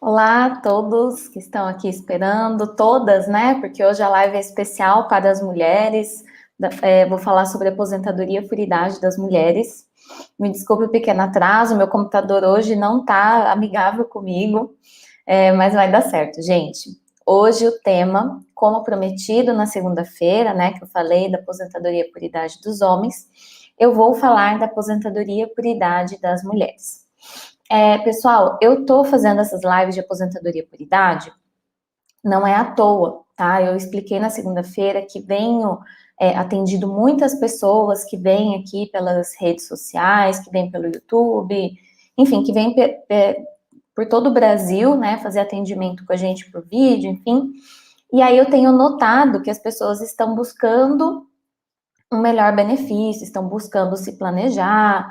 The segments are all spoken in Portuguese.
Olá a todos que estão aqui esperando, todas, né? Porque hoje a live é especial para as mulheres. Vou falar sobre aposentadoria por idade das mulheres. Me desculpe o pequeno atraso, meu computador hoje não está amigável comigo, mas vai dar certo, gente. Hoje o tema, como prometido na segunda-feira, né? Que eu falei da aposentadoria por idade dos homens, eu vou falar da aposentadoria por idade das mulheres. Pessoal, eu tô fazendo essas lives de aposentadoria por idade, não é à toa, tá? Eu expliquei na segunda-feira que venho atendido muitas pessoas que vêm aqui pelas redes sociais, que vêm pelo YouTube, enfim, que vêm por todo o Brasil, né, fazer atendimento com a gente por vídeo, enfim. E aí eu tenho notado que as pessoas estão buscando um melhor benefício, estão buscando se planejar,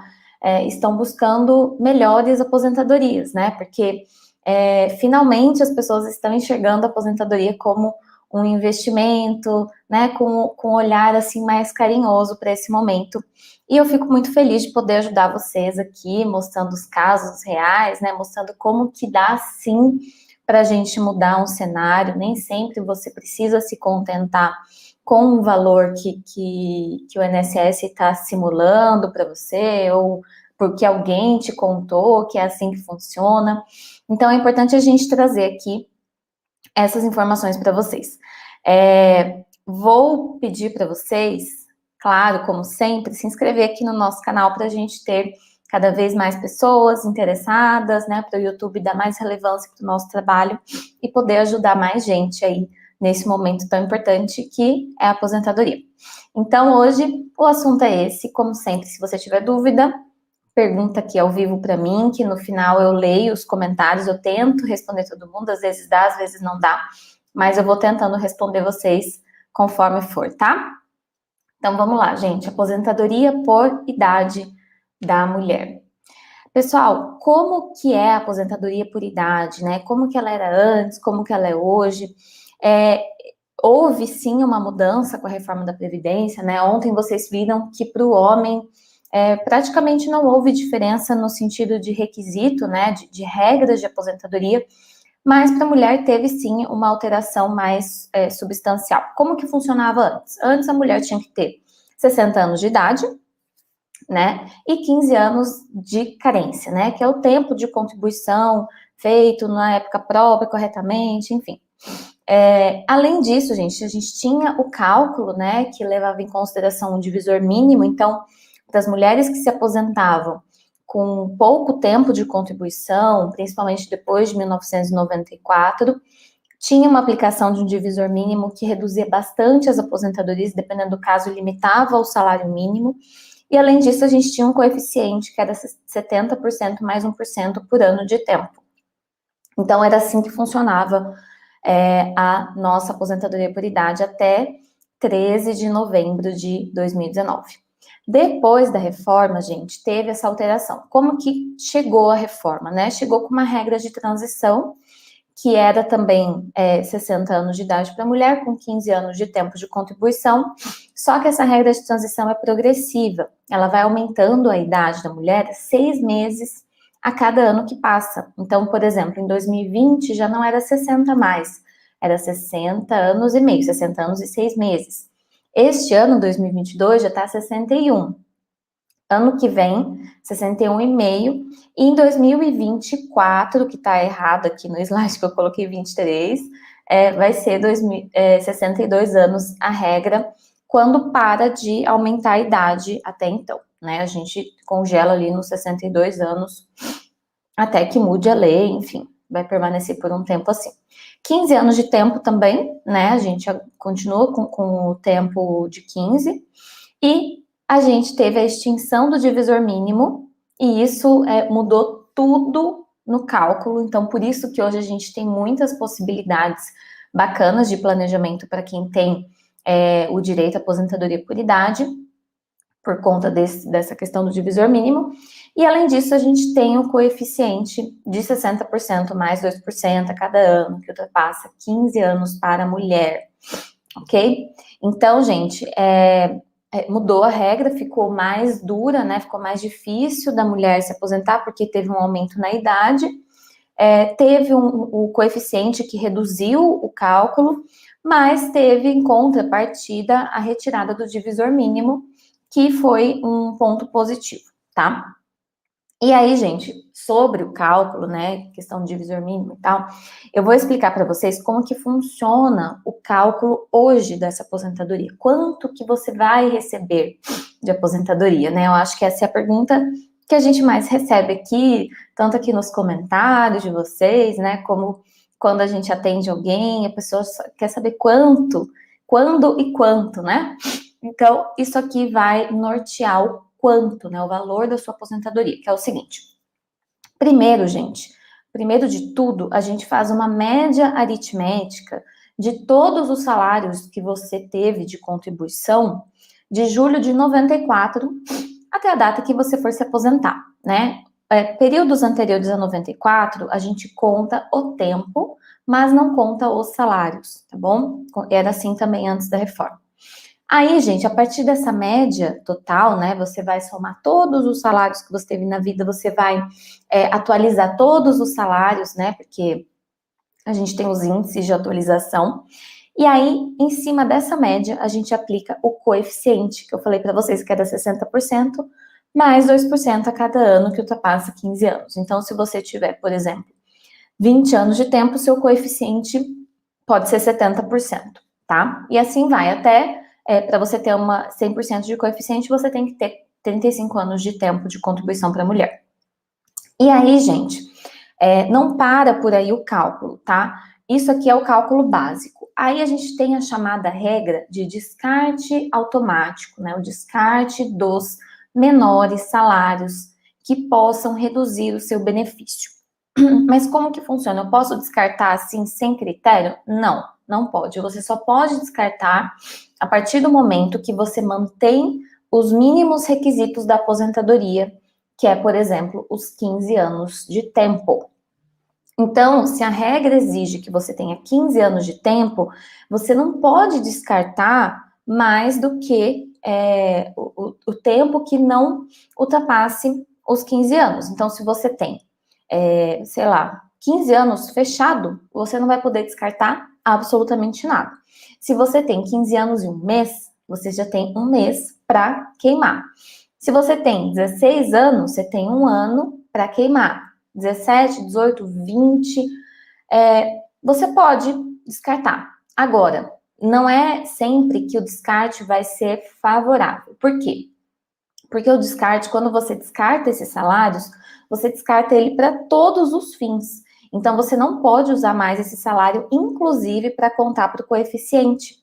estão buscando melhores aposentadorias, né? Porque finalmente as pessoas estão enxergando a aposentadoria como um investimento, né? Com um olhar assim mais carinhoso para esse momento. E eu fico muito feliz de poder ajudar vocês aqui, mostrando os casos reais, né? Mostrando como que dá sim para a gente mudar um cenário. Nem sempre você precisa se contentar com um valor que o INSS está simulando para você, ou porque alguém te contou que é assim que funciona. Então, é importante a gente trazer aqui essas informações para vocês. Vou pedir para vocês, claro, como sempre, se inscrever aqui no nosso canal para a gente ter cada vez mais pessoas interessadas, né, para o YouTube dar mais relevância para o nosso trabalho e poder ajudar mais gente aí nesse momento tão importante que é a aposentadoria. Então, hoje, o assunto é esse. Como sempre, se você tiver dúvida, pergunta aqui ao vivo para mim, que no final eu leio os comentários, eu tento responder todo mundo, às vezes dá, às vezes não dá, mas eu vou tentando responder vocês conforme for, tá? Então, vamos lá, gente. Aposentadoria por idade da mulher. Pessoal, como que é a aposentadoria por idade, né? Como que ela era antes, como que ela é hoje? Houve sim uma mudança com a reforma da Previdência, né? Ontem vocês viram que para o homem praticamente não houve diferença no sentido de requisito, né? De regras de aposentadoria, mas para a mulher teve sim uma alteração mais substancial. Como que funcionava antes? Antes a mulher tinha que ter 60 anos de idade, né? E 15 anos de carência, né? Que é o tempo de contribuição feito na época própria, corretamente, enfim. Além disso, gente, a gente tinha o cálculo, né, que levava em consideração o divisor mínimo. Então, das mulheres que se aposentavam com pouco tempo de contribuição, principalmente depois de 1994, tinha uma aplicação de um divisor mínimo que reduzia bastante as aposentadorias, dependendo do caso, limitava ao salário mínimo. E, além disso, a gente tinha um coeficiente que era 70% mais 1% por ano de tempo. Então, era assim que funcionava a nossa aposentadoria por idade até 13 de novembro de 2019. Depois da reforma, gente, teve essa alteração. Como que chegou a reforma, né? Chegou com uma regra de transição, que era também 60 anos de idade para a mulher, com 15 anos de tempo de contribuição, só que essa regra de transição é progressiva, ela vai aumentando a idade da mulher 6 meses a cada ano que passa. Então, por exemplo, em 2020 já não era 60 mais, era 60 anos e meio, 60 anos e 6 meses. Este ano, 2022, já está 61. Ano que vem, 61,5. E em 2024, que está errado aqui no slide que eu coloquei 23, vai ser 62 anos a regra, quando para de aumentar a idade até então, né? A gente congela ali nos 62 anos até que mude a lei, enfim, vai permanecer por um tempo assim. 15 anos de tempo também, né? A gente continua com o tempo de 15. E a gente teve a extinção do divisor mínimo, e isso mudou tudo no cálculo. Então, por isso que hoje a gente tem muitas possibilidades bacanas de planejamento para quem tem o direito à aposentadoria por idade, por conta dessa questão do divisor mínimo. E, além disso, a gente tem o coeficiente de 60% mais 2% a cada ano, que ultrapassa 15 anos para a mulher, ok? Então, gente, mudou a regra, ficou mais dura, né? Ficou mais difícil da mulher se aposentar, porque teve um aumento na idade. teve o coeficiente que reduziu o cálculo, mas teve em contrapartida a retirada do divisor mínimo, que foi um ponto positivo, tá? E aí, gente, sobre o cálculo, né, questão de divisor mínimo e tal, eu vou explicar para vocês como que funciona o cálculo hoje dessa aposentadoria. Quanto que você vai receber de aposentadoria, né? Eu acho que essa é a pergunta que a gente mais recebe aqui, tanto aqui nos comentários de vocês, né, como quando a gente atende alguém, a pessoa quer saber quanto, quando e quanto, né? Então, isso aqui vai nortear o quanto, né, o valor da sua aposentadoria, que é o seguinte. Primeiro, gente, primeiro de tudo, a gente faz uma média aritmética de todos os salários que você teve de contribuição de julho de 94 até a data que você for se aposentar, né? Períodos anteriores a 94, a gente conta o tempo, mas não conta os salários, tá bom? Era assim também antes da reforma. Aí, gente, a partir dessa média total, né, você vai somar todos os salários que você teve na vida, você vai atualizar todos os salários, né, porque a gente tem os índices de atualização. E aí, em cima dessa média, a gente aplica o coeficiente, que eu falei para vocês que era 60%, mais 2% a cada ano que ultrapassa 15 anos. Então, se você tiver, por exemplo, 20 anos de tempo, seu coeficiente pode ser 70%, tá? E assim vai, até para você ter uma 100% de coeficiente, você tem que ter 35 anos de tempo de contribuição para a mulher. E aí, gente, não para por aí o cálculo, tá? Isso aqui é o cálculo básico. Aí a gente tem a chamada regra de descarte automático, né? O descarte dos menores salários que possam reduzir o seu benefício. Mas como que funciona? Eu posso descartar assim, sem critério? Não, não pode. Você só pode descartar a partir do momento que você mantém os mínimos requisitos da aposentadoria, que é, por exemplo, os 15 anos de tempo. Então, se a regra exige que você tenha 15 anos de tempo, você não pode descartar mais do que o tempo que não ultrapasse os 15 anos. Então, se você tem, sei lá, 15 anos fechado, você não vai poder descartar absolutamente nada. Se você tem 15 anos e um mês, você já tem um mês para queimar. Se você tem 16 anos, você tem um ano para queimar. 17, 18, 20, você pode descartar. Agora, não é sempre que o descarte vai ser favorável. Por quê? Porque o descarte, quando você descarta esses salários, você descarta ele para todos os fins. Então, você não pode usar mais esse salário, inclusive, para contar para o coeficiente,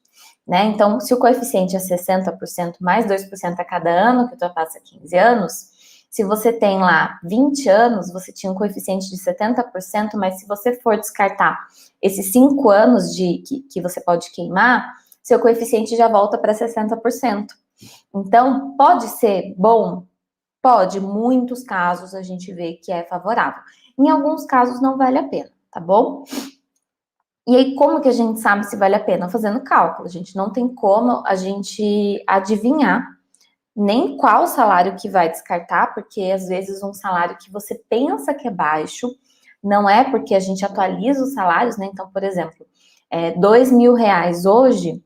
né? Então, se o coeficiente é 60% mais 2% a cada ano, que ultrapassa 15 anos, se você tem lá 20 anos, você tinha um coeficiente de 70%, mas se você for descartar esses 5 anos que você pode queimar, seu coeficiente já volta para 60%. Então, pode ser bom? Pode. Em muitos casos a gente vê que é favorável. Em alguns casos não vale a pena, tá bom? E aí, como que a gente sabe se vale a pena? Fazendo cálculo. A gente não tem como a gente adivinhar nem qual salário que vai descartar, porque às vezes um salário que você pensa que é baixo, não é porque a gente atualiza os salários, né? Então, por exemplo, R$2.000 hoje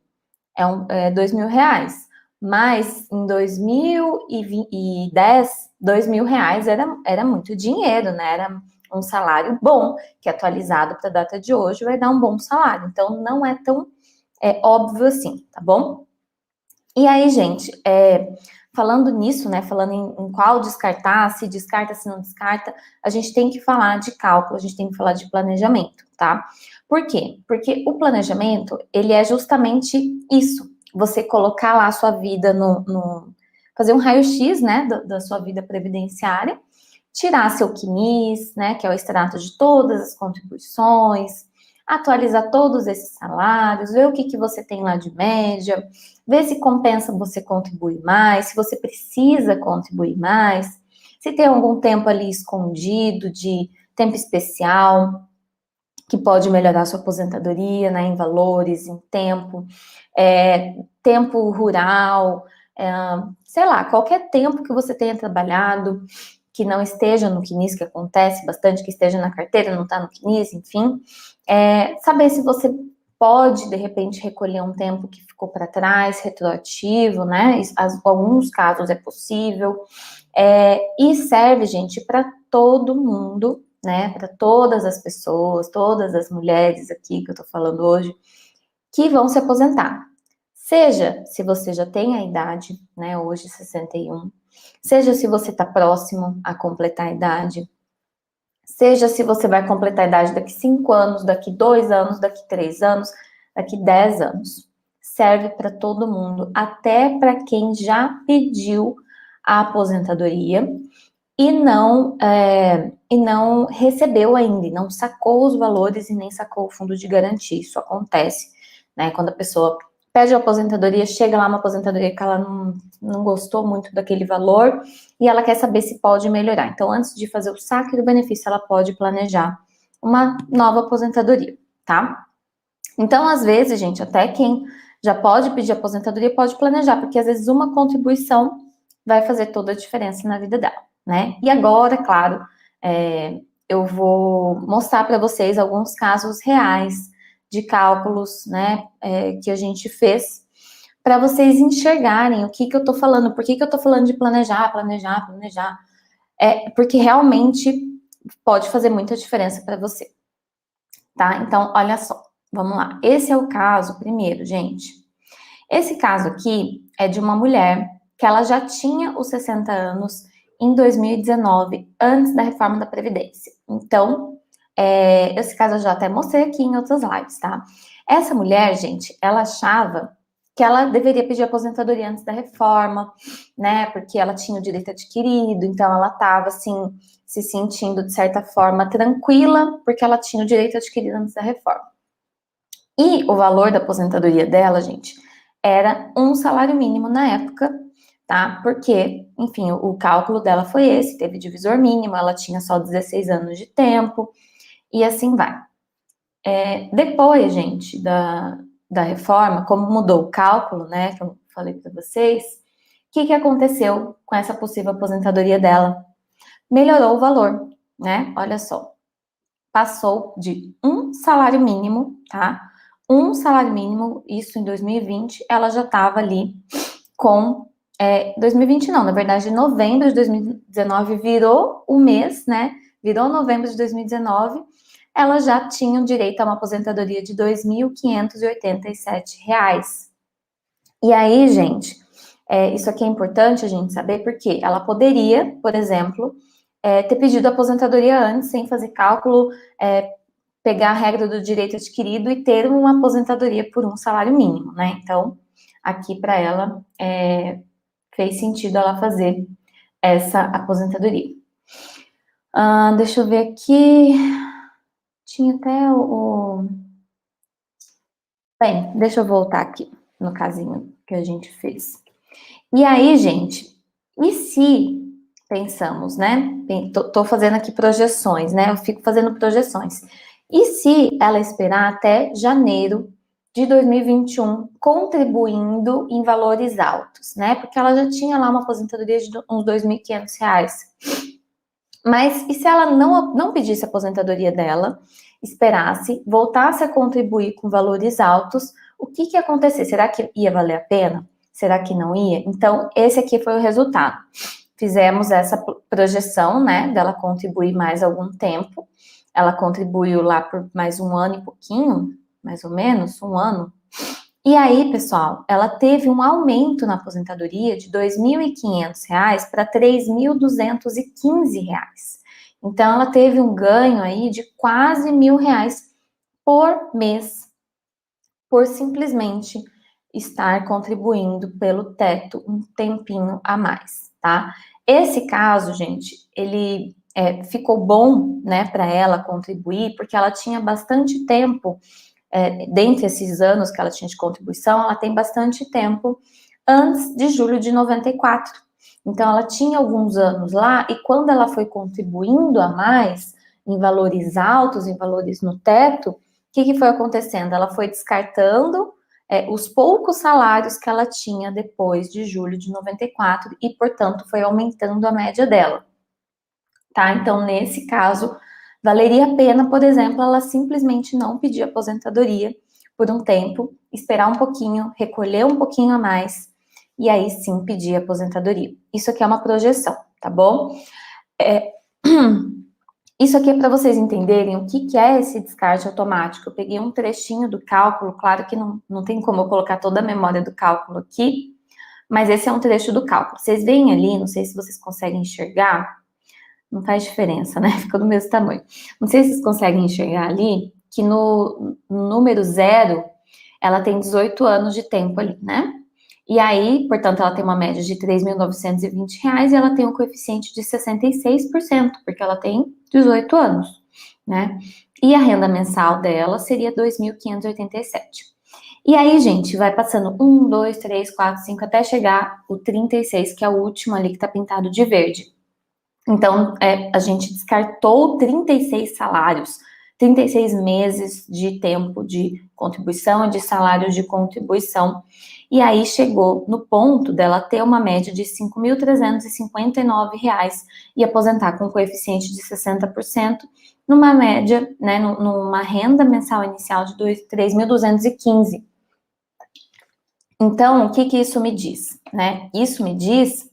é 2.000 reais. Mas em 2010, R$2.000 era muito dinheiro, né? Era um salário bom, que atualizado para a data de hoje vai dar um bom salário. Então, não é tão óbvio assim, tá bom? E aí, gente, falando nisso, né? Falando em qual descartar, se descarta, se não descarta, a gente tem que falar de cálculo, a gente tem que falar de planejamento, tá? Por quê? Porque o planejamento, ele é justamente isso. Você colocar lá a sua vida fazer um raio-x, né, da sua vida previdenciária, tirar seu CNIS, né, que é o extrato de todas as contribuições, atualizar todos esses salários, ver o que você tem lá de média, ver se compensa você contribuir mais, se você precisa contribuir mais, se tem algum tempo ali escondido de tempo especial, que pode melhorar sua aposentadoria, né, em valores, em tempo, tempo rural, sei lá, qualquer tempo que você tenha trabalhado, que não esteja no CNIS, que acontece bastante, que esteja na carteira, não está no CNIS, enfim, saber se você pode, de repente, recolher um tempo que ficou para trás, retroativo, né? Alguns casos é possível. E serve, gente, para todo mundo, né? Para todas as pessoas, todas as mulheres aqui que eu tô falando hoje, que vão se aposentar. Seja se você já tem a idade, né? Hoje 61, seja se você está próximo a completar a idade, seja se você vai completar a idade daqui 5 anos, daqui 2 anos, daqui 3 anos, daqui 10 anos. Serve para todo mundo, até para quem já pediu a aposentadoria e não recebeu ainda, não sacou os valores e nem sacou o fundo de garantia. Isso acontece, né? Quando a pessoa pede a aposentadoria, chega lá uma aposentadoria que ela não gostou muito daquele valor e ela quer saber se pode melhorar. Então, antes de fazer o saque do benefício, ela pode planejar uma nova aposentadoria, tá? Então, às vezes, gente, até quem já pode pedir aposentadoria pode planejar, porque às vezes uma contribuição vai fazer toda a diferença na vida dela, né? E agora, claro, eu vou mostrar para vocês alguns casos reais de cálculos, né, que a gente fez, para vocês enxergarem o que eu tô falando, por que eu tô falando de planejar, porque realmente pode fazer muita diferença para você, tá? Então, olha só, vamos lá. Esse é o caso primeiro, gente. Esse caso aqui é de uma mulher que ela já tinha os 60 anos em 2019, antes da reforma da Previdência. Então, esse caso eu já até mostrei aqui em outras lives, tá? Essa mulher, gente, ela achava que ela deveria pedir aposentadoria antes da reforma, né? Porque ela tinha o direito adquirido, então ela estava, assim, se sentindo, de certa forma, tranquila, porque ela tinha o direito adquirido antes da reforma. E o valor da aposentadoria dela, gente, era um salário mínimo na época, tá? Porque, enfim, o cálculo dela foi esse, teve divisor mínimo, ela tinha só 16 anos de tempo, e assim vai. Depois, gente, da reforma, como mudou o cálculo, né, que eu falei para vocês, o que aconteceu com essa possível aposentadoria dela? Melhorou o valor, né? Olha só. Passou de um salário mínimo, tá? Um salário mínimo, isso em 2020, ela já estava ali com 2020 não, na verdade, novembro de 2019 virou o mês, né? Virou novembro de 2019, ela já tinha o direito a uma aposentadoria de R$ 2.587. E aí, gente, isso aqui é importante a gente saber, porque ela poderia, por exemplo, ter pedido aposentadoria antes, sem fazer cálculo, pegar a regra do direito adquirido e ter uma aposentadoria por um salário mínimo, né? Então, aqui para ela, fez sentido ela fazer essa aposentadoria. Deixa eu ver aqui. Tinha até Bem, deixa eu voltar aqui no casinho que a gente fez. E aí, gente, e se pensamos, né? Tô fazendo aqui projeções, né? Eu fico fazendo projeções. E se ela esperar até janeiro de 2021, contribuindo em valores altos, né? Porque ela já tinha lá uma aposentadoria de uns R$ 2.500. Mas e se ela não pedisse a aposentadoria dela, esperasse, voltasse a contribuir com valores altos, o que ia acontecer? Será que ia valer a pena? Será que não ia? Então, esse aqui foi o resultado. Fizemos essa projeção, né, dela contribuir mais algum tempo. Ela contribuiu lá por mais um ano e pouquinho, mais ou menos, um ano. E aí, pessoal, ela teve um aumento na aposentadoria de R$ 2.500 para R$ 3.215. Então, ela teve um ganho aí de quase R$ 1.000 por mês, por simplesmente estar contribuindo pelo teto um tempinho a mais, tá? Esse caso, gente, ele ficou bom, né, para ela contribuir, porque ela tinha bastante tempo, dentre esses anos que ela tinha de contribuição, ela tem bastante tempo antes de julho de 94. Então, ela tinha alguns anos lá, e quando ela foi contribuindo a mais, em valores altos, em valores no teto, o que foi acontecendo? Ela foi descartando os poucos salários que ela tinha depois de julho de 94 e, portanto, foi aumentando a média dela. tá? Então, nesse caso, valeria a pena, por exemplo, ela simplesmente não pedir aposentadoria por um tempo, esperar um pouquinho, recolher um pouquinho a mais, e aí sim pedir aposentadoria. Isso aqui é uma projeção, tá bom? Isso aqui é para vocês entenderem o que é esse descarte automático. Eu peguei um trechinho do cálculo, claro que não tem como eu colocar toda a memória do cálculo aqui, mas esse é um trecho do cálculo. Vocês veem ali, não sei se vocês conseguem enxergar, não faz diferença, né? Fica do mesmo tamanho. Não sei se vocês conseguem enxergar ali, que no número 0, ela tem 18 anos de tempo ali, né? E aí, portanto, ela tem uma média de R$ 3.920 e ela tem um coeficiente de 66%, porque ela tem 18 anos, né? E a renda mensal dela seria 2.587. E aí, gente, vai passando 1, 2, 3, 4, 5, até chegar o 36, que é o último ali que tá pintado de verde. Então, a gente descartou 36 salários, 36 meses de tempo de contribuição e de salário de contribuição. E aí chegou no ponto dela ter uma média de R$ 5.359 e aposentar com um coeficiente de 60%, numa média, né, numa renda mensal inicial de 3.215. Então, o que isso me diz, né? Isso me diz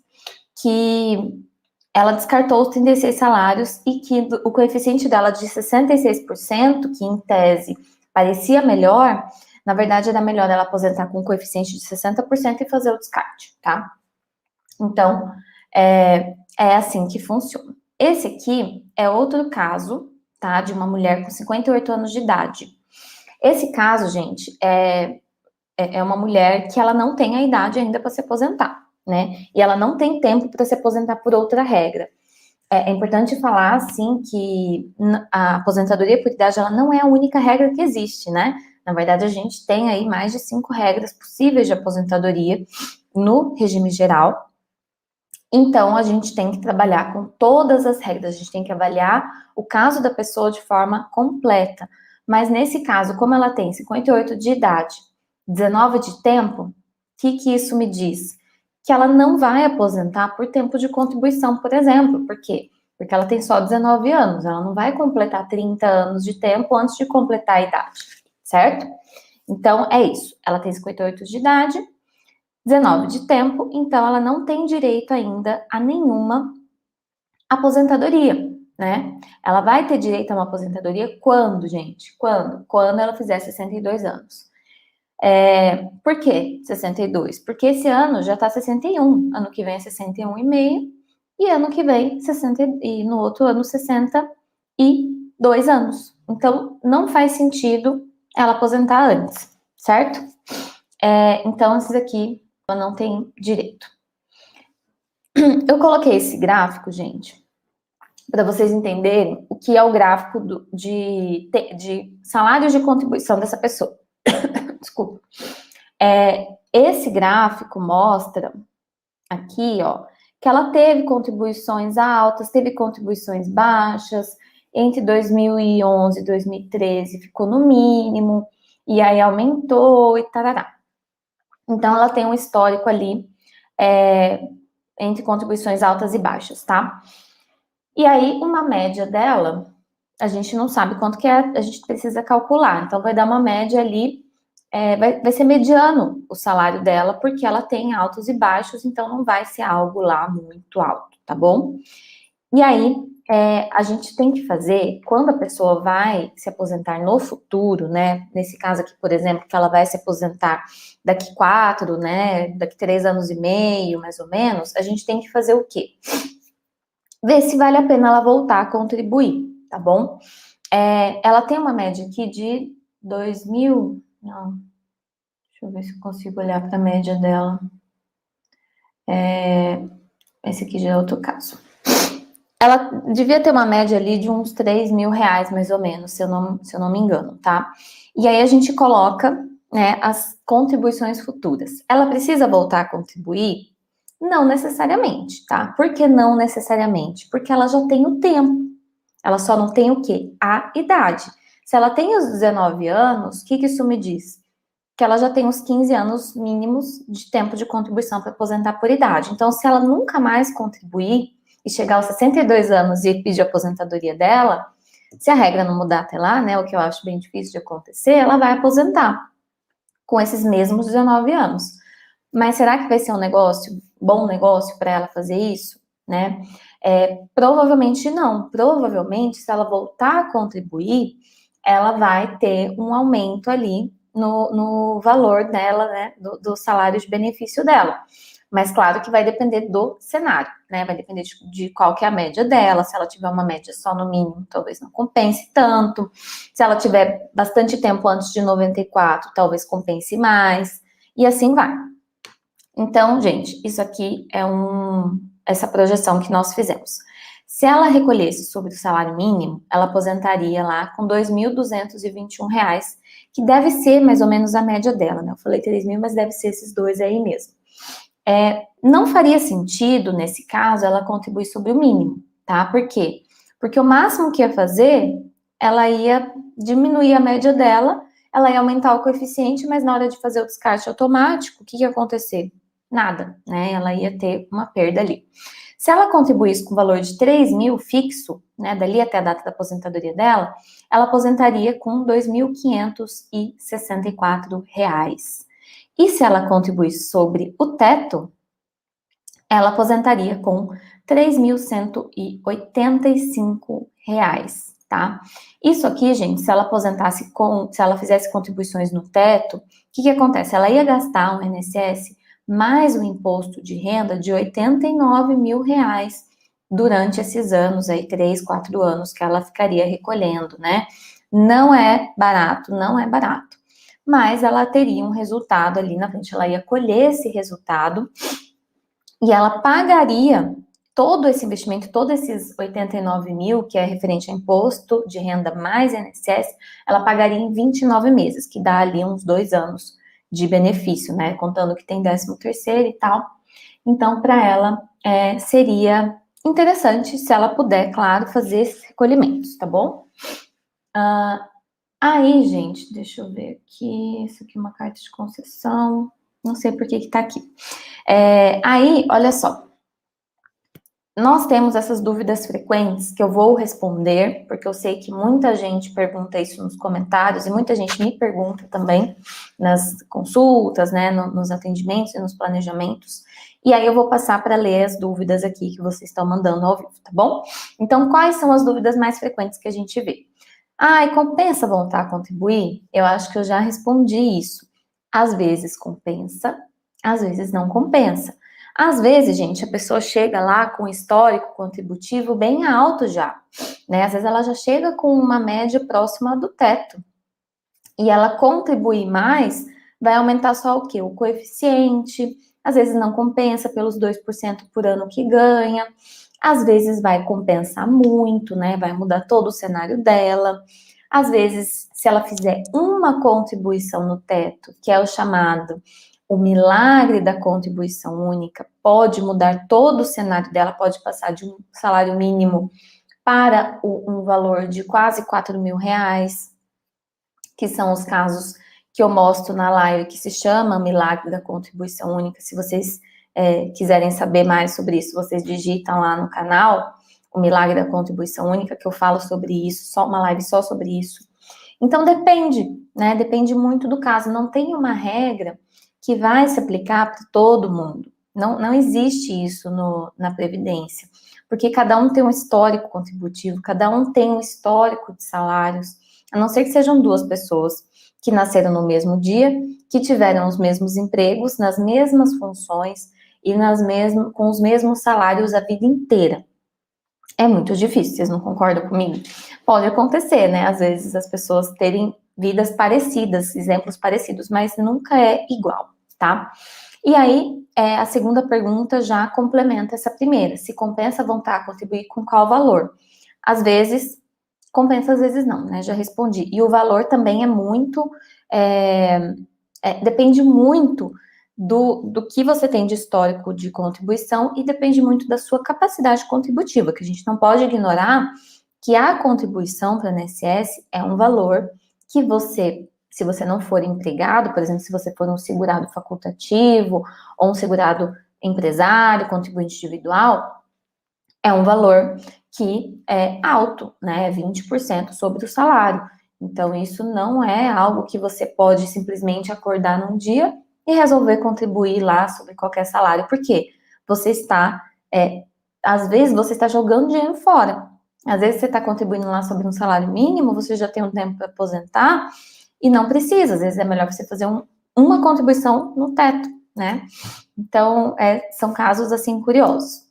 que ela descartou os 36 salários e que o coeficiente dela de 66%, que em tese parecia melhor, na verdade era melhor ela aposentar com um coeficiente de 60% e fazer o descarte, tá? Então, é assim que funciona. Esse aqui é outro caso, tá? De uma mulher com 58 anos de idade. Esse caso, gente, é uma mulher que ela não tem a idade ainda para se aposentar, né? E ela não tem tempo para se aposentar por outra regra. É importante falar, assim, que a aposentadoria por idade, ela não é a única regra que existe, né? Na verdade, a gente tem aí mais de 5 regras possíveis de aposentadoria no regime geral. Então, a gente tem que trabalhar com todas as regras, a gente tem que avaliar o caso da pessoa de forma completa. Mas nesse caso, como ela tem 58 de idade, 19 de tempo, o que isso me diz? Que ela não vai aposentar por tempo de contribuição, por exemplo. Por quê? Porque ela tem só 19 anos, ela não vai completar 30 anos de tempo antes de completar a idade, certo? Então, é isso. Ela tem 58 de idade, 19 de tempo, então ela não tem direito ainda a nenhuma aposentadoria, né? Ela vai ter direito a uma aposentadoria quando, gente? Quando? Quando ela fizer 62 anos. Por que 62? Porque esse ano já tá 61, ano que vem é 61,5 e ano que vem 60 e no outro ano 62 anos. Então não faz sentido ela aposentar antes, certo? Então esses aqui ela não tem direito. Eu coloquei esse gráfico, gente, para vocês entenderem o que é o gráfico de salários de contribuição dessa pessoa. Desculpa. Esse gráfico mostra aqui, ó, que ela teve contribuições altas, teve contribuições baixas, entre 2011 e 2013 ficou no mínimo, e aí aumentou e tarará. Então, ela tem um histórico ali entre contribuições altas e baixas, tá? E aí, uma média dela, a gente não sabe quanto que é, a gente precisa calcular. Então, vai dar uma média ali, vai ser mediano o salário dela, porque ela tem altos e baixos, então não vai ser algo lá muito alto, tá bom? E aí, a gente tem que fazer, quando a pessoa vai se aposentar no futuro, né? Nesse caso aqui, por exemplo, que ela vai se aposentar daqui 4, né? Daqui 3 anos e meio, mais ou menos, a gente tem que fazer o quê? Ver se vale a pena ela voltar a contribuir, tá bom? Ela tem uma média aqui de 2.000, não, deixa eu ver se eu consigo olhar para a média dela. Esse aqui já é outro caso. Ela devia ter uma média ali de uns R$3.000, mais ou menos, se eu não me engano, tá? E aí a gente coloca, né, as contribuições futuras. Ela precisa voltar a contribuir? Não necessariamente, tá? Por que não necessariamente? Porque ela já tem o tempo. Ela só não tem o quê? A idade. Se ela tem os 19 anos, o que isso me diz? Que ela já tem os 15 anos mínimos de tempo de contribuição para aposentar por idade. Então, se ela nunca mais contribuir, e chegar aos 62 anos e pedir a aposentadoria dela, se a regra não mudar até lá, né, o que eu acho bem difícil de acontecer, ela vai aposentar com esses mesmos 19 anos. Mas será que vai ser um bom negócio para ela fazer isso, né? Provavelmente não. Provavelmente, se ela voltar a contribuir, ela vai ter um aumento ali no valor dela, né, do salário de benefício dela. Mas claro que vai depender do cenário, né? Vai depender de qual que é a média dela. Se ela tiver uma média só no mínimo, talvez não compense tanto. Se ela tiver bastante tempo antes de 94, talvez compense mais. E assim vai. Então, gente, isso aqui é essa projeção que nós fizemos. Se ela recolhesse sobre o salário mínimo, ela aposentaria lá com R$ 2.221, que deve ser mais ou menos a média dela, né? Eu falei 3 mil, mas deve ser esses dois aí mesmo. Não faria sentido, nesse caso, ela contribuir sobre o mínimo, tá? Por quê? Porque o máximo que ia fazer, ela ia diminuir a média dela, ela ia aumentar o coeficiente, mas na hora de fazer o descarte automático, o que ia acontecer? Nada, né? Ela ia ter uma perda ali. Se ela contribuísse com o valor de 3 mil fixo, né, dali até a data da aposentadoria dela, ela aposentaria com R$ 2.564. E se ela contribuísse sobre o teto, ela aposentaria com R$ 3.185, tá? Isso aqui, gente, se ela fizesse contribuições no teto, o que acontece? Ela ia gastar um INSS mais o imposto de renda de R$ 89 mil durante esses anos aí, 3, 4 anos que ela ficaria recolhendo, né? Não é barato, não é barato. Mas ela teria um resultado ali na frente, ela ia colher esse resultado e ela pagaria todo esse investimento, todos esses 89 mil, que é referente a imposto de renda mais INSS, ela pagaria em 29 meses, que dá ali uns 2 anos de benefício, né? Contando que tem 13º e tal. Então, para ela, seria interessante se ela puder, claro, fazer esses recolhimentos, tá bom? Aí, gente, deixa eu ver aqui. Isso aqui é uma carta de concessão. Não sei por que tá aqui. Aí, olha só. Nós temos essas dúvidas frequentes que eu vou responder, porque eu sei que muita gente pergunta isso nos comentários e muita gente me pergunta também nas consultas, né, nos atendimentos e nos planejamentos. E aí eu vou passar para ler as dúvidas aqui que vocês estão mandando ao vivo, tá bom? Então, quais são as dúvidas mais frequentes que a gente vê? E compensa voltar a contribuir? Eu acho que eu já respondi isso. Às vezes compensa, às vezes não compensa. Às vezes, gente, a pessoa chega lá com um histórico contributivo bem alto já, né? Às vezes ela já chega com uma média próxima do teto. E ela contribuir mais, vai aumentar só o quê? O coeficiente. Às vezes não compensa pelos 2% por ano que ganha. Às vezes vai compensar muito, né? Vai mudar todo o cenário dela. Às vezes, se ela fizer uma contribuição no teto, que é o chamado o milagre da contribuição única, pode mudar todo o cenário dela, pode passar de um salário mínimo para um valor de quase 4 mil reais, que são os casos que eu mostro na live, que se chama Milagre da Contribuição Única. Se vocês quiserem saber mais sobre isso, vocês digitam lá no canal, o Milagre da Contribuição Única, que eu falo sobre isso, só uma live só sobre isso. Então, depende, né? Depende muito do caso. Não tem uma regra que vai se aplicar para todo mundo. Não existe isso na Previdência, porque cada um tem um histórico contributivo, cada um tem um histórico de salários, a não ser que sejam duas pessoas que nasceram no mesmo dia, que tiveram os mesmos empregos, nas mesmas funções e com os mesmos salários a vida inteira. É muito difícil, vocês não concordam comigo? Pode acontecer, né? Às vezes as pessoas terem vidas parecidas, exemplos parecidos, mas nunca é igual, tá? E aí, a segunda pergunta já complementa essa primeira. Se compensa voltar a contribuir com qual valor? Às vezes, compensa, às vezes não, né? Já respondi. E o valor também é muito... depende muito do que você tem de histórico de contribuição e depende muito da sua capacidade contributiva, que a gente não pode ignorar que a contribuição para o INSS é um valor que você, se você não for empregado, por exemplo, se você for um segurado facultativo ou um segurado empresário, contribuinte individual, é um valor que é alto, né? 20% sobre o salário. Então, isso não é algo que você pode simplesmente acordar num dia e resolver contribuir lá sobre qualquer salário. Por quê? Você está, às vezes, você está jogando dinheiro fora. Às vezes, você está contribuindo lá sobre um salário mínimo, você já tem um tempo para aposentar e não precisa. Às vezes, é melhor você fazer uma contribuição no teto, né? Então, são casos, assim, curiosos.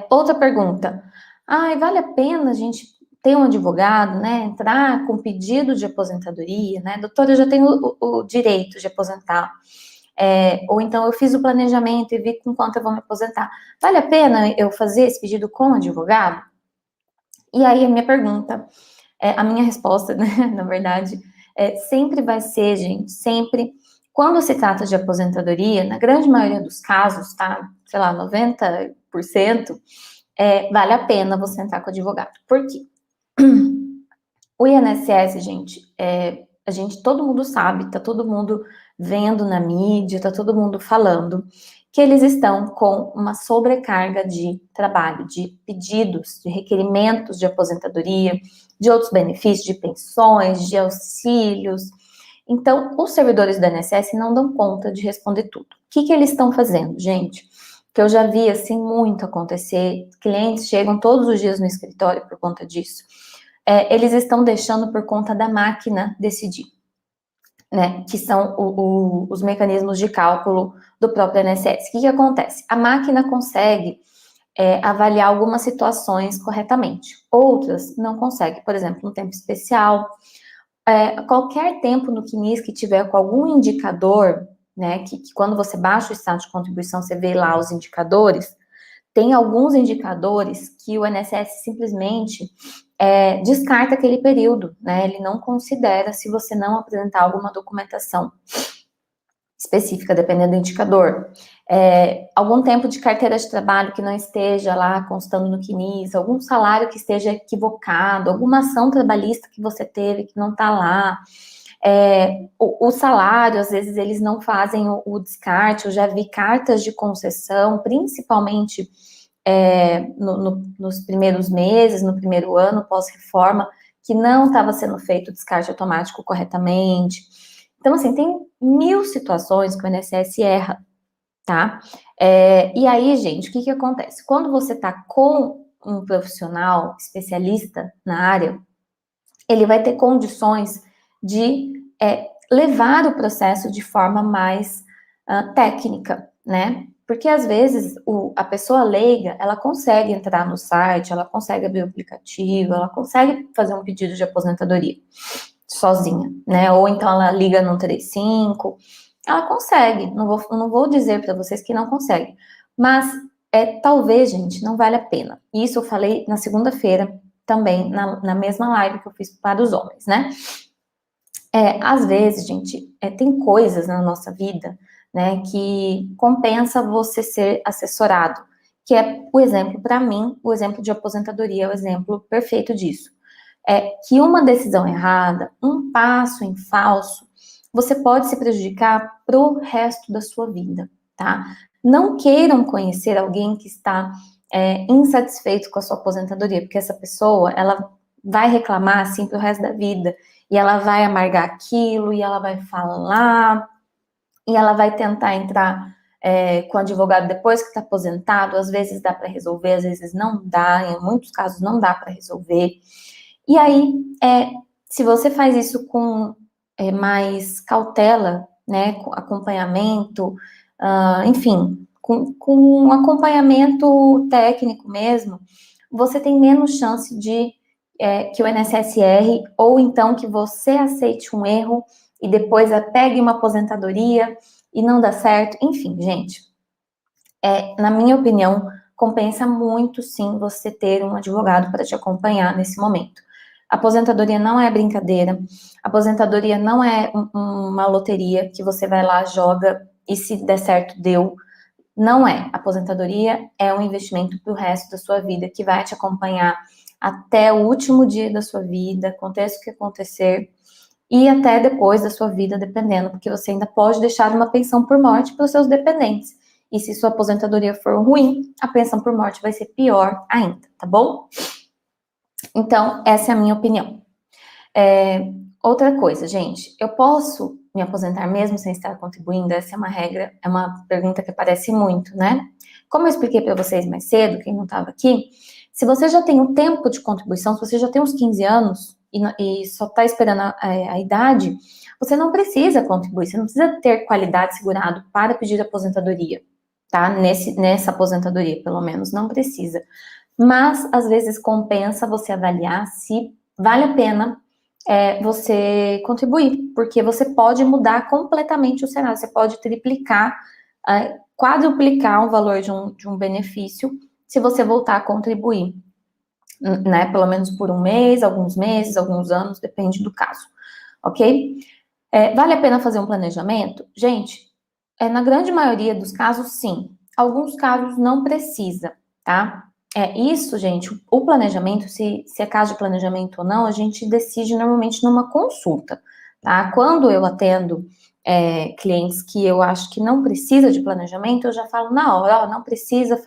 Outra pergunta. Vale a pena a gente ter um advogado, né? Entrar com pedido de aposentadoria, né? Doutora, eu já tenho o direito de aposentar. Ou então eu fiz o planejamento e vi com quanto eu vou me aposentar. Vale a pena eu fazer esse pedido com o advogado? E aí a minha pergunta, a minha resposta, né? Na verdade, sempre vai ser, gente, sempre. Quando se trata de aposentadoria, na grande maioria dos casos, tá? Sei lá, 90%, vale a pena você entrar com o advogado. Por quê? O INSS, gente, todo mundo sabe, tá todo mundo vendo na mídia, tá todo mundo falando que eles estão com uma sobrecarga de trabalho, de pedidos, de requerimentos de aposentadoria, de outros benefícios, de pensões, de auxílios. Então, os servidores do INSS não dão conta de responder tudo. O que eles estão fazendo, gente? Que eu já vi, assim, muito acontecer. Clientes chegam todos os dias no escritório por conta disso. Eles estão deixando por conta da máquina decidir, né? Que são os mecanismos de cálculo do próprio INSS. O que acontece? A máquina consegue avaliar algumas situações corretamente, outras não consegue. Por exemplo, no tempo especial, qualquer tempo no CNIS que tiver com algum indicador, né? Que quando você baixa o estado de contribuição, você vê lá os indicadores. Tem alguns indicadores que o INSS simplesmente descarta aquele período, né? Ele não considera se você não apresentar alguma documentação específica, dependendo do indicador. Algum tempo de carteira de trabalho que não esteja lá constando no CNIS, algum salário que esteja equivocado, alguma ação trabalhista que você teve que não está lá. O salário, às vezes, eles não fazem o descarte. Eu já vi cartas de concessão, principalmente nos primeiros meses, no primeiro ano pós-reforma, que não estava sendo feito o descarte automático corretamente. Então, assim, tem 1000 situações que o INSS erra, tá? E aí, gente, o que acontece? Quando você está com um profissional especialista na área, ele vai ter condições de levar o processo de forma mais técnica, né? Porque, às vezes, a pessoa leiga, ela consegue entrar no site, ela consegue abrir o aplicativo, ela consegue fazer um pedido de aposentadoria sozinha, né? Ou então ela liga no 35, ela consegue, não vou dizer para vocês que não consegue, mas talvez, gente, não vale a pena. Isso eu falei na segunda-feira também, na mesma live que eu fiz para os homens, né? Às vezes, gente, tem coisas na nossa vida, né, que compensa você ser assessorado, que é o exemplo, para mim, o exemplo de aposentadoria é o exemplo perfeito disso. Que uma decisão errada, um passo em falso, você pode se prejudicar pro resto da sua vida, tá? Não queiram conhecer alguém que está insatisfeito com a sua aposentadoria, porque essa pessoa, ela vai reclamar, assim, pro resto da vida, e ela vai amargar aquilo, e ela vai falar, e ela vai tentar entrar com o advogado depois que está aposentado. Às vezes dá para resolver, às vezes não dá, em muitos casos não dá para resolver. E aí, se você faz isso com mais cautela, né, com acompanhamento, enfim, com um acompanhamento técnico mesmo, você tem menos chance de que o INSS erre, ou então que você aceite um erro e depois pegue uma aposentadoria e não dá certo. Enfim, gente, na minha opinião, compensa muito, sim, você ter um advogado para te acompanhar nesse momento. Aposentadoria não é brincadeira, aposentadoria não é uma loteria que você vai lá, joga e se der certo, deu. Não é. Aposentadoria é um investimento para o resto da sua vida, que vai te acompanhar até o último dia da sua vida, aconteça o que acontecer, e até depois da sua vida, dependendo, porque você ainda pode deixar uma pensão por morte para os seus dependentes. E se sua aposentadoria for ruim, a pensão por morte vai ser pior ainda, tá bom? Então, essa é a minha opinião. Outra coisa, gente, eu posso me aposentar mesmo sem estar contribuindo? Essa é uma regra, é uma pergunta que aparece muito, né? Como eu expliquei para vocês mais cedo, quem não estava aqui, se você já tem um tempo de contribuição, se você já tem uns 15 anos e só está esperando a idade, você não precisa contribuir, você não precisa ter qualidade segurado para pedir aposentadoria, tá? Nessa aposentadoria, pelo menos, não precisa. Mas, às vezes, compensa você avaliar se vale a pena você contribuir, porque você pode mudar completamente o cenário, você pode triplicar, quadruplicar o valor de um benefício se você voltar a contribuir, né? Pelo menos por um mês, alguns meses, alguns anos, depende do caso, ok? Vale a pena fazer um planejamento? Gente, na grande maioria dos casos, sim. Alguns casos não precisa, tá? Isso, gente, o planejamento, se é caso de planejamento ou não, a gente decide normalmente numa consulta, tá? Quando eu atendo clientes que eu acho que não precisa de planejamento, eu já falo na hora, não precisa,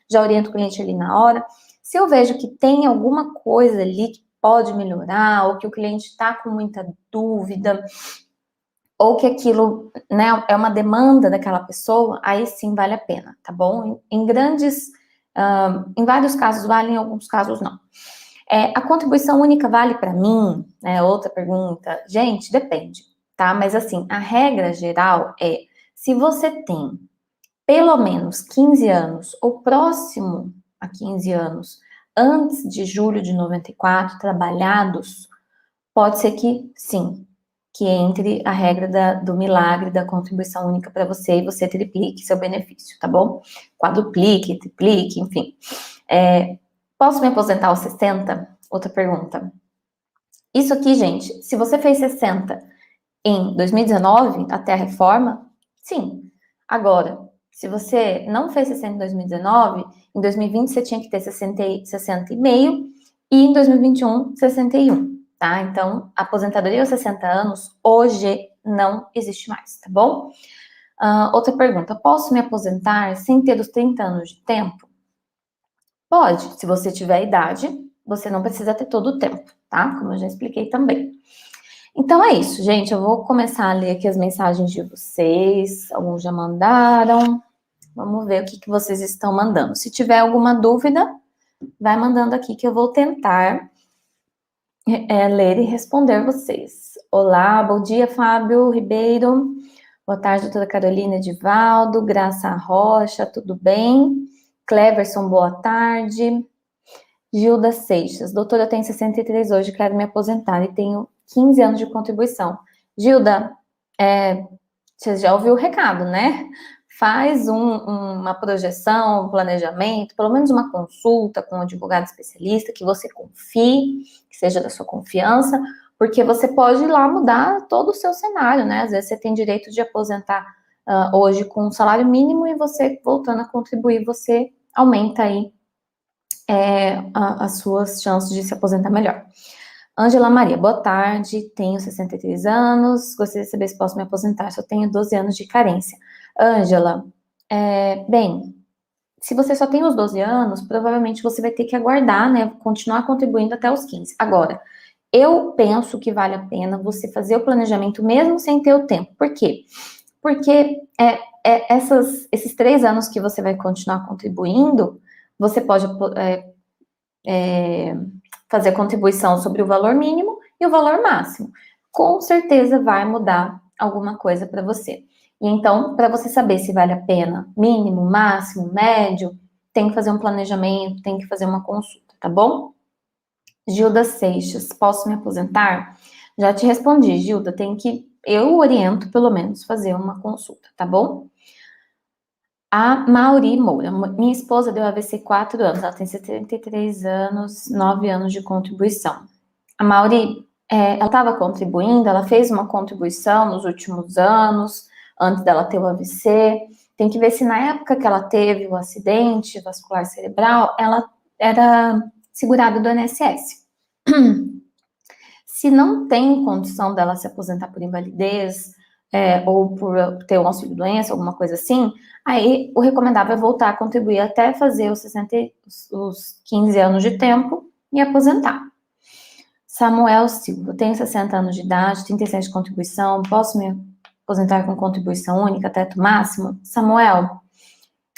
já oriento o cliente ali na hora. Se eu vejo que tem alguma coisa ali que pode melhorar, ou que o cliente está com muita dúvida, ou que aquilo, né, é uma demanda daquela pessoa, aí sim vale a pena, tá bom? Em vários casos vale, em alguns casos não. A contribuição única vale para mim? Outra pergunta. Gente, depende, tá? Mas assim, a regra geral se você tem pelo menos 15 anos, ou próximo a 15 anos, antes de julho de 94, trabalhados, pode ser que sim, que entre a regra do milagre da contribuição única para você e você triplique seu benefício, tá bom? Quadruplique, triplique, enfim. Posso me aposentar aos 60? Outra pergunta. Isso aqui, gente, se você fez 60 em 2019, até a reforma, sim. Agora, se você não fez 60 em 2019, em 2020 você tinha que ter 60,5 e em 2021, 61. Tá? Então, a aposentadoria aos 60 anos, hoje, não existe mais, tá bom? Outra pergunta, posso me aposentar sem ter os 30 anos de tempo? Pode, se você tiver idade, você não precisa ter todo o tempo, tá? Como eu já expliquei também. Então é isso, gente, eu vou começar a ler aqui as mensagens de vocês, alguns já mandaram, vamos ver o que vocês estão mandando. Se tiver alguma dúvida, vai mandando aqui que eu vou tentar ler e responder vocês. Olá, bom dia, Fábio Ribeiro. Boa tarde, doutora Carolina Edivaldo. Graça Rocha, tudo bem? Cleverson, boa tarde. Gilda Seixas. Doutora, eu tenho 63 hoje, quero me aposentar e tenho 15 anos de contribuição. Gilda, você já ouviu o recado, né? Faz uma projeção, um planejamento, pelo menos uma consulta com um advogado especialista que você confie, que seja da sua confiança, porque você pode ir lá mudar todo o seu cenário, né? Às vezes você tem direito de aposentar hoje com um salário mínimo e você, voltando a contribuir, você aumenta aí as suas chances de se aposentar melhor. Ângela Maria, boa tarde, tenho 63 anos, gostaria de saber se posso me aposentar, só tenho 12 anos de carência. Ângela, bem, se você só tem os 12 anos, provavelmente você vai ter que aguardar, né, continuar contribuindo até os 15. Agora, eu penso que vale a pena você fazer o planejamento mesmo sem ter o tempo. Por quê? Porque esses 3 anos que você vai continuar contribuindo, você pode fazer a contribuição sobre o valor mínimo e o valor máximo. Com certeza vai mudar alguma coisa para você. E então, para você saber se vale a pena mínimo, máximo, médio, tem que fazer um planejamento, tem que fazer uma consulta, tá bom? Gilda Seixas, posso me aposentar? Já te respondi, Gilda, eu oriento pelo menos fazer uma consulta, tá bom? A Mauri Moura, minha esposa deu AVC 4 anos, ela tem 73 anos, 9 anos de contribuição. A Mauri, ela estava contribuindo, ela fez uma contribuição nos últimos anos, antes dela ter o AVC. Tem que ver se na época que ela teve o acidente vascular cerebral, ela era segurada do INSS. Se não tem condição dela se aposentar por invalidez, ou por ter um auxílio-doença, alguma coisa assim, aí o recomendável é voltar a contribuir até fazer os 15 anos de tempo e aposentar. Samuel Silva, tenho 60 anos de idade, 37 de contribuição, posso me aposentar com contribuição única, teto máximo? Samuel,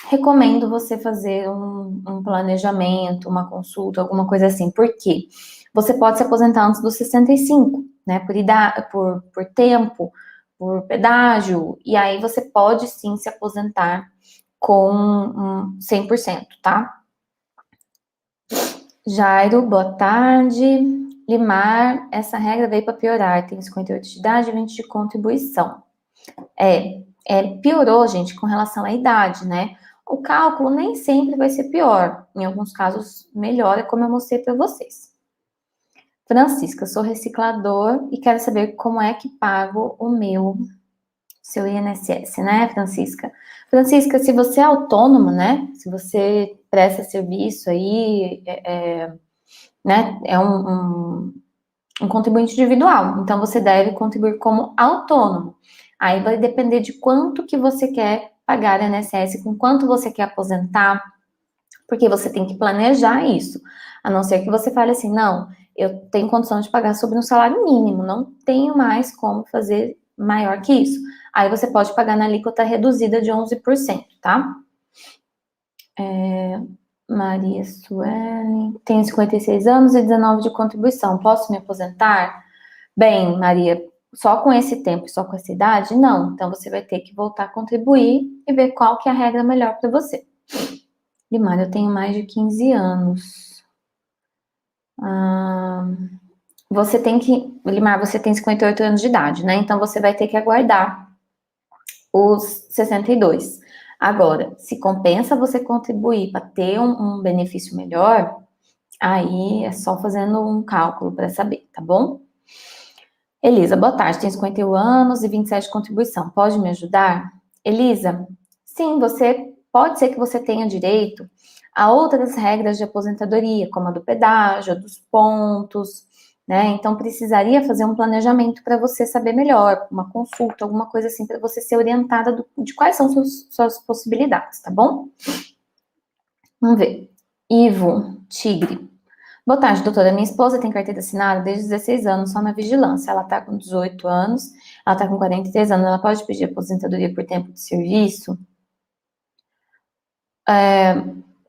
recomendo você fazer um planejamento, uma consulta, alguma coisa assim. Por quê? Você pode se aposentar antes dos 65, né? Por idade, por tempo, por pedágio, e aí você pode sim se aposentar com 100%, tá? Jairo, boa tarde. Limar, essa regra veio para piorar. Tem 58 de idade e 20 de contribuição. Piorou, gente, com relação à idade, né? O cálculo nem sempre vai ser pior. Em alguns casos, melhora, como eu mostrei para vocês. Francisca, sou reciclador e quero saber como é que pago seu INSS, né, Francisca? Francisca, se você é autônoma, né? Se você presta serviço aí, né? É um contribuinte individual. Então, você deve contribuir como autônomo. Aí vai depender de quanto que você quer pagar INSS, com quanto você quer aposentar, porque você tem que planejar isso. A não ser que você fale assim, não, eu tenho condição de pagar sobre um salário mínimo, não tenho mais como fazer maior que isso. Aí você pode pagar na alíquota reduzida de 11%, tá? Maria Suelen, tenho 56 anos e 19 de contribuição, posso me aposentar? Bem, Maria, só com esse tempo e só com essa idade? Não. Então, você vai ter que voltar a contribuir e ver qual que é a regra melhor para você. Limar, eu tenho mais de 15 anos. Limar, você tem 58 anos de idade, né? Então, você vai ter que aguardar os 62. Agora, se compensa você contribuir para ter um benefício melhor, aí é só fazendo um cálculo para saber, tá bom? Elisa, boa tarde, tenho 51 anos e 27 de contribuição, pode me ajudar? Elisa, sim, pode ser que você tenha direito a outras regras de aposentadoria, como a do pedágio, a dos pontos, né? Então, precisaria fazer um planejamento para você saber melhor, uma consulta, alguma coisa assim, para você ser orientada de quais são suas possibilidades, tá bom? Vamos ver. Ivo, Tigre. Boa tarde, doutora. Minha esposa tem carteira assinada desde os 16 anos, só na vigilância. Ela tá com 18 anos, ela tá com 43 anos, ela pode pedir aposentadoria por tempo de serviço?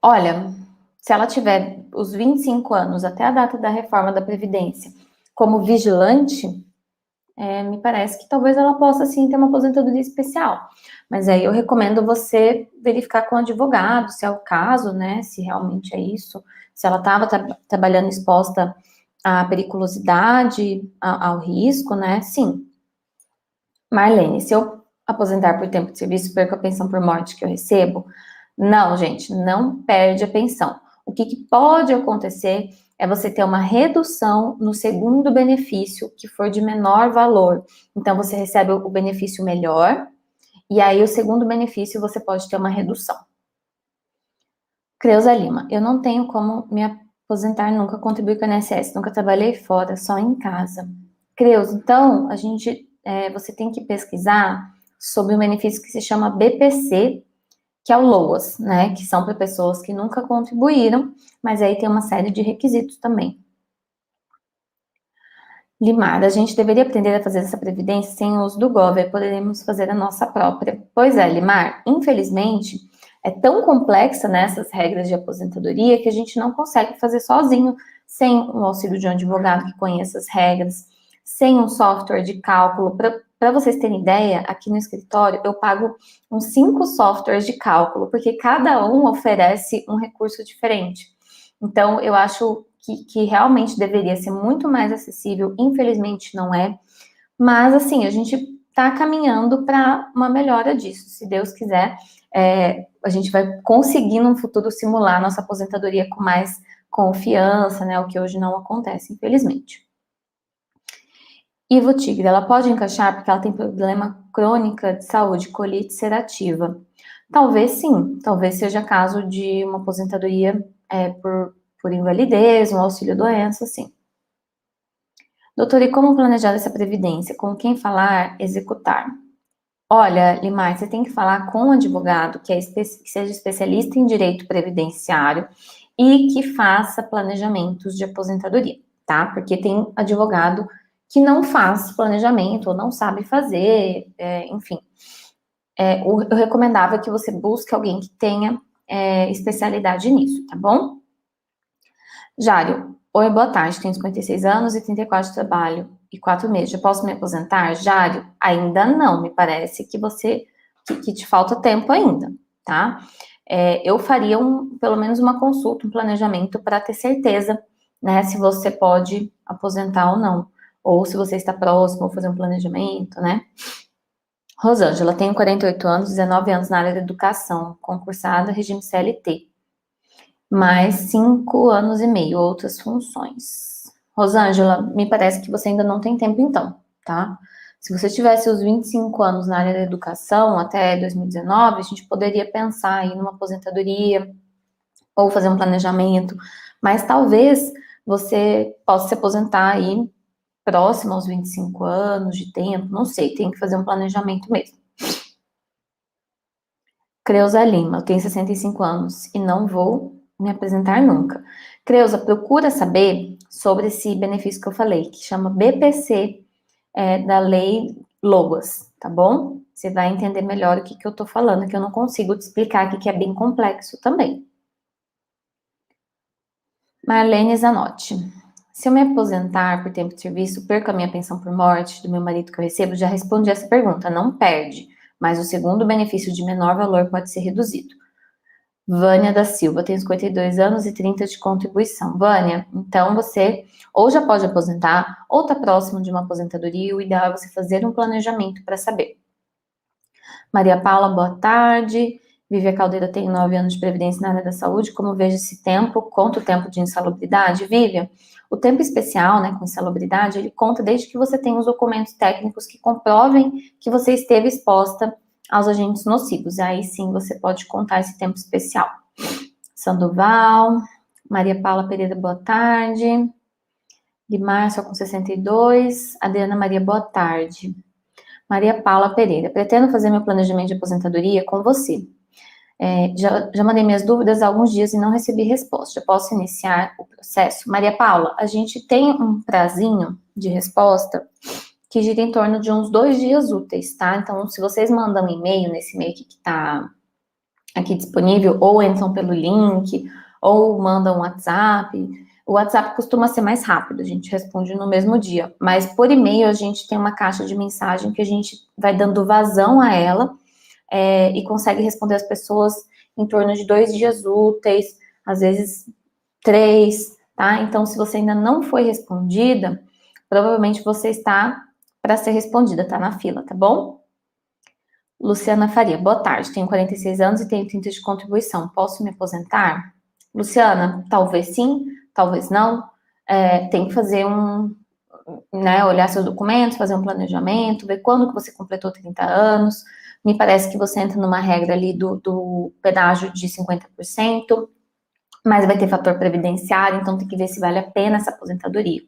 Olha, se ela tiver os 25 anos até a data da reforma da Previdência como vigilante, me parece que talvez ela possa, sim, ter uma aposentadoria especial. Mas aí eu recomendo você verificar com o advogado, se é o caso, né, se realmente é isso, se ela estava trabalhando exposta à periculosidade, ao risco, né, sim. Marlene, se eu aposentar por tempo de serviço, perco a pensão por morte que eu recebo? Não, gente, não perde a pensão. O que pode acontecer é você ter uma redução no segundo benefício, que for de menor valor. Então, você recebe o benefício melhor, e aí o segundo benefício você pode ter uma redução. Creuza Lima, eu não tenho como me aposentar nunca, contribuir com o INSS, nunca trabalhei fora, só em casa. Creuza, então, você tem que pesquisar sobre um benefício que se chama BPC, que é o LOAS, né, que são para pessoas que nunca contribuíram, mas aí tem uma série de requisitos também. Limar, a gente deveria aprender a fazer essa previdência sem o uso do GOV, poderíamos fazer a nossa própria. Pois é, Limar, infelizmente, é tão complexa nessas regras de aposentadoria que a gente não consegue fazer sozinho, sem o auxílio de um advogado que conheça as regras, sem um software de cálculo. Para vocês terem ideia, aqui no escritório eu pago uns 5 softwares de cálculo, porque cada um oferece um recurso diferente. Então, eu acho que realmente deveria ser muito mais acessível, infelizmente não é, mas assim, a gente está caminhando para uma melhora disso, se Deus quiser, a gente vai conseguir no futuro simular nossa aposentadoria com mais confiança, né, o que hoje não acontece, infelizmente. Ivo Tigre, ela pode encaixar porque ela tem problema crônica de saúde, colite ulcerativa. Talvez sim, talvez seja caso de uma aposentadoria por invalidez, um auxílio-doença, sim. Doutora, e como planejar essa previdência? Com quem falar, executar? Olha, Limar, você tem que falar com um advogado que seja especialista em direito previdenciário e que faça planejamentos de aposentadoria, tá? Porque tem advogado que não faz planejamento ou não sabe fazer, enfim. Eu recomendava que você busque alguém que tenha especialidade nisso, tá bom? Jário, oi, boa tarde, tenho 56 anos e 34 de trabalho e 4 meses. Já posso me aposentar? Jário, ainda não, me parece que que te falta tempo ainda, tá? Eu faria pelo menos uma consulta, um planejamento para ter certeza, né, se você pode aposentar ou não, ou se você está próximo, ou fazer um planejamento, né? Rosângela, tenho 48 anos, 19 anos na área da educação, concursada, regime CLT mais 5 anos e meio, outras funções. Rosângela, me parece que você ainda não tem tempo então, tá? Se você tivesse os 25 anos na área da educação até 2019, a gente poderia pensar em uma aposentadoria ou fazer um planejamento, mas talvez você possa se aposentar aí próximo aos 25 anos de tempo, não sei, tem que fazer um planejamento mesmo. Creuza Lima, eu tenho 65 anos e não vou me apresentar nunca. Creuza, procura saber sobre esse benefício que eu falei, que chama BPC, da Lei Loas, tá bom? Você vai entender melhor o que eu tô falando, que eu não consigo te explicar aqui, que é bem complexo também. Marlene Zanotti. Se eu me aposentar por tempo de serviço, perco a minha pensão por morte do meu marido que eu recebo? Já respondi essa pergunta, não perde, mas o segundo benefício de menor valor pode ser reduzido. Vânia da Silva, tenho 52 anos e 30 de contribuição. Vânia, então você ou já pode aposentar, ou está próximo de uma aposentadoria, o ideal é você fazer um planejamento para saber. Maria Paula, boa tarde. Vívia Caldeira, tenho 9 anos de previdência na área da saúde. Como vejo esse tempo? Conta o tempo de insalubridade? Vívia, o tempo especial, né, com insalubridade, ele conta desde que você tenha os documentos técnicos que comprovem que você esteve exposta aos agentes nocivos. Aí sim você pode contar esse tempo especial. Sandoval, Maria Paula Pereira, boa tarde. Guimar, só com 62. Adriana Maria, boa tarde. Maria Paula Pereira, pretendo fazer meu planejamento de aposentadoria com você. Já mandei minhas dúvidas há alguns dias e não recebi resposta. Já posso iniciar o processo? Maria Paula, a gente tem um prazinho de resposta que gira em torno de uns 2 dias úteis, tá? Então, se vocês mandam um e-mail, nesse e-mail que tá aqui disponível, ou entram pelo link, ou mandam um WhatsApp. O WhatsApp costuma ser mais rápido, a gente responde no mesmo dia, mas por e-mail a gente tem uma caixa de mensagem que a gente vai dando vazão a ela e consegue responder as pessoas em torno de 2 dias úteis, às vezes 3, tá? Então, se você ainda não foi respondida, provavelmente você está para ser respondida, tá na fila, tá bom? Luciana Faria, boa tarde, tenho 46 anos e tenho 30 de contribuição, posso me aposentar? Luciana, talvez sim, talvez não, tem que fazer olhar seus documentos, fazer um planejamento, ver quando que você completou 30 anos, me parece que você entra numa regra ali do pedágio de 50%, mas vai ter fator previdenciário, então tem que ver se vale a pena essa aposentadoria.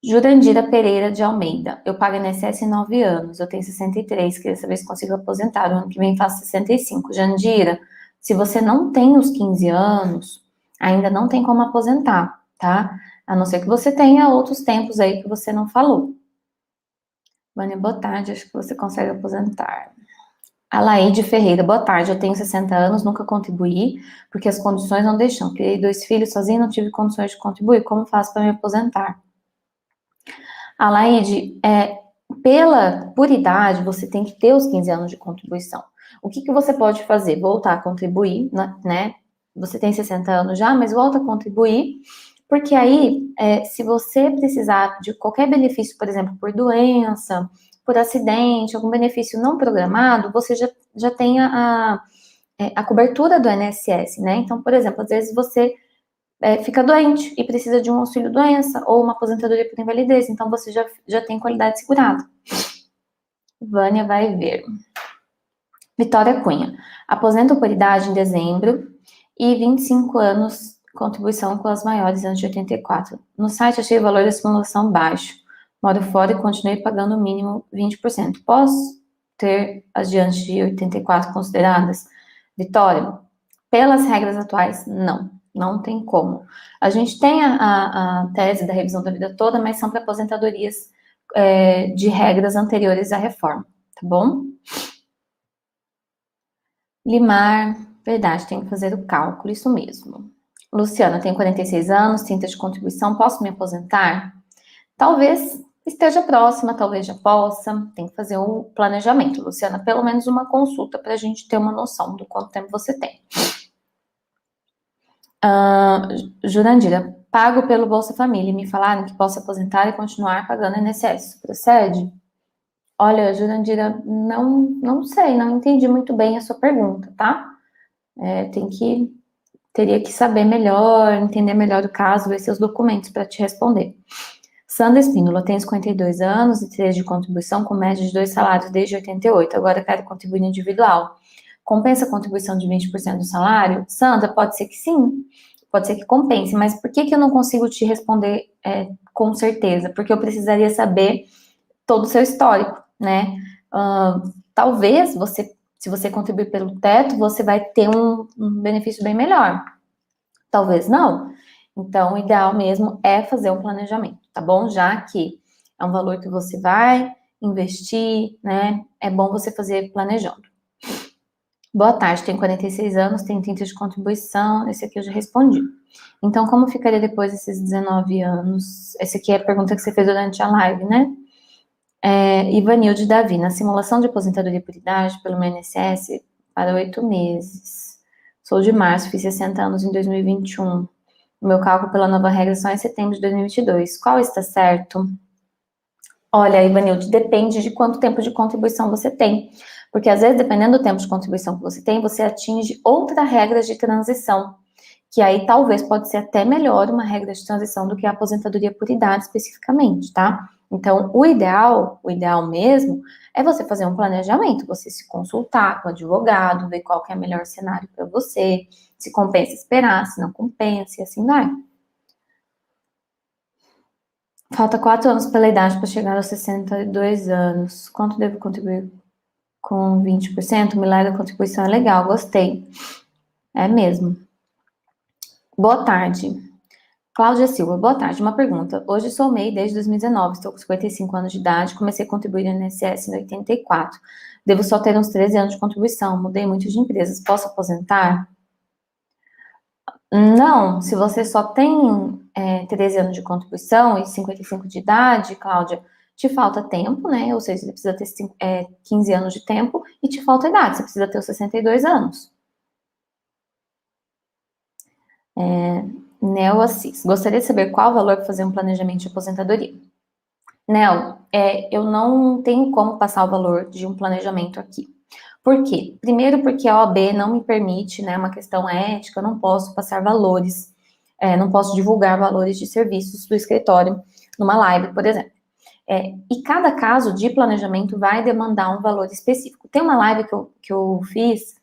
Jurandira Pereira de Almeida, eu pago INSS em 9 anos, eu tenho 63, queria saber se consigo aposentar, o ano que vem faço 65. Jandira, se você não tem os 15 anos, ainda não tem como aposentar, tá? A não ser que você tenha outros tempos aí que você não falou. Vânia, boa tarde, acho que você consegue aposentar. Alaide Ferreira, boa tarde, eu tenho 60 anos, nunca contribuí, porque as condições não deixam. Criei 2 filhos sozinho, não tive condições de contribuir, como faço para me aposentar? Alaide, por idade, você tem que ter os 15 anos de contribuição. O que você pode fazer? Voltar a contribuir, né? Você tem 60 anos já, mas volta a contribuir, porque aí, se você precisar de qualquer benefício, por exemplo, por doença, por acidente, algum benefício não programado, você já tem a cobertura do INSS, né? Então, por exemplo, às vezes você fica doente e precisa de um auxílio-doença ou uma aposentadoria por invalidez, então você já tem qualidade segurada. Vânia vai ver. Vitória Cunha. Aposento por idade em dezembro e 25 anos contribuição com as maiores antes de 84. No site achei o valor da simulação baixo. Moro fora e continuei pagando o mínimo 20%. Posso ter as diante de 84 consideradas? Vitória, pelas regras atuais, não. Não tem como. A gente tem a tese da revisão da vida toda, mas são para aposentadorias de regras anteriores à reforma, tá bom? Limar, verdade, tem que fazer o cálculo, isso mesmo. Luciana, tenho 46 anos, 30 de contribuição, posso me aposentar? Talvez esteja próxima, talvez já possa, tem que fazer o planejamento. Luciana, pelo menos uma consulta para a gente ter uma noção do quanto tempo você tem. Jurandira, pago pelo Bolsa Família, me falaram que posso aposentar e continuar pagando INSS, procede? Olha, Jurandira, não sei, não entendi muito bem a sua pergunta, tá? Teria que saber melhor, entender melhor o caso, ver seus documentos para te responder. Sandra Espínola, tenho 52 anos e 3 de contribuição com média de 2 salários desde 88, agora quero contribuir individual. Compensa a contribuição de 20% do salário? Sandra, pode ser que sim, pode ser que compense, mas por que eu não consigo te responder com certeza? Porque eu precisaria saber todo o seu histórico, né? Talvez se você contribuir pelo teto, você vai ter um benefício bem melhor. Talvez não. Então, o ideal mesmo é fazer um planejamento, tá bom? Já que é um valor que você vai investir, né? É bom você fazer planejando. Boa tarde, tenho 46 anos, tenho 30 de contribuição, esse aqui eu já respondi. Então, como ficaria depois desses 19 anos? Essa aqui é a pergunta que você fez durante a live, né? Ivanilde Davi, na simulação de aposentadoria por idade pelo meu INSS para 8 meses. Sou de março, fiz 60 anos em 2021. O meu cálculo pela nova regra só em setembro de 2022. Qual está certo? Olha, Ivanilde, depende de quanto tempo de contribuição você tem. Porque, às vezes, dependendo do tempo de contribuição que você tem, você atinge outra regra de transição. Que aí, talvez, pode ser até melhor uma regra de transição do que a aposentadoria por idade, especificamente, tá? Então, o ideal mesmo, é você fazer um planejamento, você se consultar com o advogado, ver qual que é o melhor cenário para você, se compensa esperar, se não compensa, e assim vai. Falta 4 anos pela idade para chegar aos 62 anos. Quanto devo contribuir com 20%? O milagre da contribuição é legal, gostei. É mesmo. Boa tarde. Cláudia Silva, boa tarde. Uma pergunta. Hoje sou MEI desde 2019, estou com 55 anos de idade, comecei a contribuir no INSS em 84. Devo só ter uns 13 anos de contribuição, mudei muito de empresas. Posso aposentar? Não, se você só tem 13 anos de contribuição e 55 de idade, Cláudia, te falta tempo, né? Ou seja, você precisa ter 15 anos de tempo e te falta idade, você precisa ter os 62 anos. Nel Assis, gostaria de saber qual o valor para fazer um planejamento de aposentadoria. Nel, eu não tenho como passar o valor de um planejamento aqui. Por quê? Primeiro porque a OAB não me permite, né, uma questão ética, eu não posso passar valores, não posso divulgar valores de serviços do escritório numa live, por exemplo. E cada caso de planejamento vai demandar um valor específico. Tem uma live que eu fiz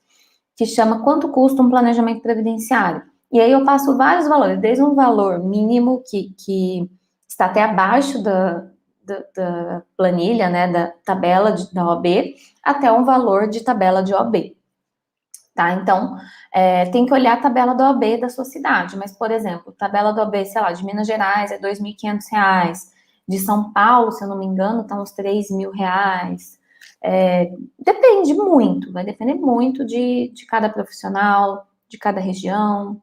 que chama Quanto custa um planejamento previdenciário? E aí eu passo vários valores, desde um valor mínimo que está até abaixo da planilha, né, da tabela da OAB, até um valor de tabela de OAB. Tá? Então, tem que olhar a tabela da OAB da sua cidade, mas, por exemplo, tabela da OAB, sei lá, de Minas Gerais é R$ 2.500, de São Paulo, se eu não me engano, tá uns R$ 3.000. Depende muito, vai depender muito de cada profissional, de cada região.